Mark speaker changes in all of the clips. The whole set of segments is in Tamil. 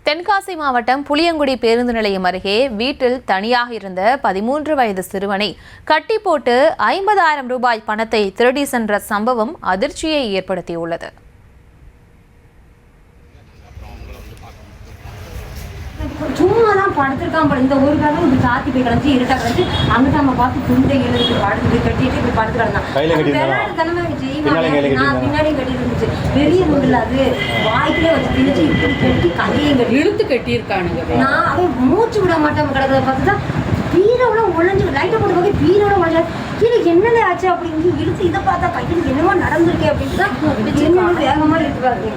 Speaker 1: தென்காசி மாவட்டம் புளியங்குடி பேருந்து நிலையம் அருகே வீட்டில் தனியாக இருந்த 13 வயது சிறுவனை கட்டி போட்டு 50,000 ரூபாய் பணத்தை திருடி சென்ற சம்பவம் அதிர்ச்சியை ஏற்படுத்தியுள்ளது.
Speaker 2: சும்மாதான் படுத்திருக்கான் போல. இந்த ஒரு காலம் இப்படி சாத்தி போய் கிடச்சி இருட்டா கிடச்சி அங்கிட்ட நம்ம பார்த்து துண்டை எழுதி படுத்து கட்டிட்டு இப்படி படுத்து கிடந்தான். பின்னாடியும் கட்டி இருந்துச்சு. பெரிய துண்டுல அது வாய்க்கிலே வச்சு திணிச்சு இப்படி கட்டி கையையும் கட்டி
Speaker 3: இழுத்து கட்டியிருக்கானுங்க.
Speaker 2: நான் அவன் மூச்சு விட மாட்டேன் கிடக்கிறத பார்த்துதான் பீரோட உழைஞ்சு லைட்டை போட்டு போய் பீரோட உழைஞ்சா கீழே என்னலே ஆச்சு அப்படின்னு இழுத்து இதை பார்த்தா கையில் என்னமோ நடந்திருக்கே அப்படின்னு தான் என்ன வேகமா இருக்கு பாருங்க.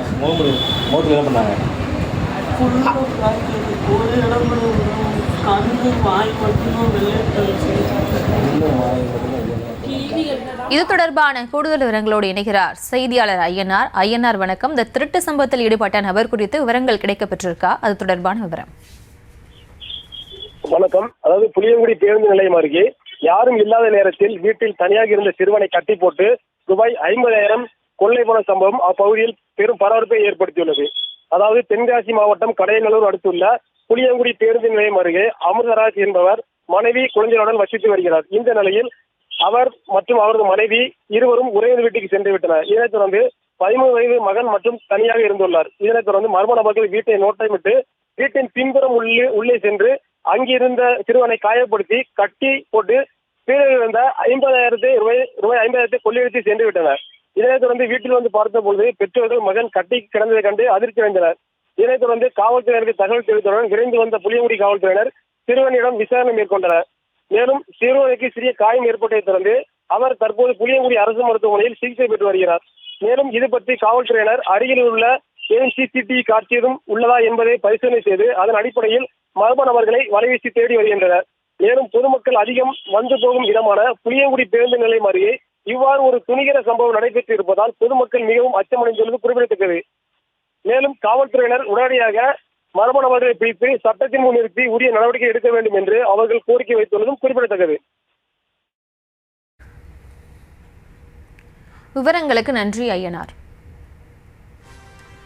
Speaker 1: இது தொடர்பான கூடுதல் விவரங்களோடு இணைகிறார் செய்தியாளர் ஐயனார். ஐயனார் வணக்கம். இந்த திருட்டு சம்பவத்தில் ஈடுபட்ட நபர் குறித்து விவரங்கள் கிடைக்கப்பெற்றிருக்கா? அது தொடர்பான விவரம்.
Speaker 4: வணக்கம். அதாவது புளியங்குடி பேருந்து நிலையம் அருகே யாரும் இல்லாத நேரத்தில் வீட்டில் தனியாக இருந்த சிறுவனை கட்டி போட்டு ரூபாய் 50,000 கொள்ளை போன சம்பவம் அப்பகுதியில் பெரும் பரபரப்பை ஏற்படுத்தியுள்ளது. அதாவது தென்காசி மாவட்டம் கடையநல்லூர் அடுத்துள்ள புளியங்குடி பேருந்து நிலையம் அருகே அமிர்தராஜ் என்பவர் மனைவி குழந்தைகளுடன் வசித்து வருகிறார். இந்த நிலையில் அவர் மற்றும் அவரது மனைவி இருவரும் உறவினர் வீட்டுக்கு சென்று விட்டனர். இதனைத் தொடர்ந்து 13 வயது மகன் மற்றும் தனியாக இருந்துள்ளார். இதனைத் தொடர்ந்து மர்ம நபர்கள் வீட்டை நோட்டமிட்டு வீட்டின் பின்புறம் உள்ளே சென்று அங்கிருந்த சிறுவனை காயப்படுத்தி கட்டி போட்டு கீழே இருந்த 50,000 கொள்ளையடித்து சென்று விட்டனர். இதனைத் தொடர்ந்து வீட்டில் வந்து பார்த்தபோது பெற்றோர்கள் மகன் கட்டி கிடந்ததை கண்டு அதிர்ச்சி அடைந்தனர். இதனைத் தொடர்ந்து காவல்துறையினருக்கு தகவல் தெரிவித்தவுடன் விரைந்து வந்த புளியங்குடி காவல்துறையினர் சிறுவனிடம் விசாரணை மேற்கொண்டனர். மேலும் சிறுவனுக்கு சிறிய காயம் ஏற்பட்டதை தொடர்ந்து அவர் தற்போது புளியங்குடி அரசு மருத்துவமனையில் சிகிச்சை பெற்று வருகிறார். மேலும் இது பற்றி காவல்துறையினர் அருகில் உள்ள CCTV காட்சியதும் உள்ளதா என்பதை பரிசோதனை செய்து அதன் அடிப்படையில் மர்ம நபர்களை வலைவீசி தேடி வருகின்றனர். மேலும் பொதுமக்கள் அதிகம் வந்து போகும் இடமான புளியங்குடி பேருந்து நிலையம் அருகே இவ்வாறு ஒரு துணிகர சம்பவம் நடைபெற்று இருப்பதால் பொதுமக்கள் மிகவும் அச்சமடைந்துள்ளது குறிப்பிடத்தக்கது. மேலும் காவல்துறையினர் உடனடியாக மர்ம நபர்களை பிடித்து சட்டத்தின் முன் நிறுத்தி உரிய நடவடிக்கை எடுக்க வேண்டும் என்று அவர்கள் கோரிக்கை வைத்துள்ளதும் குறிப்பிடத்தக்கது.
Speaker 1: விவரங்களுக்கு நன்றி ஐயனார்.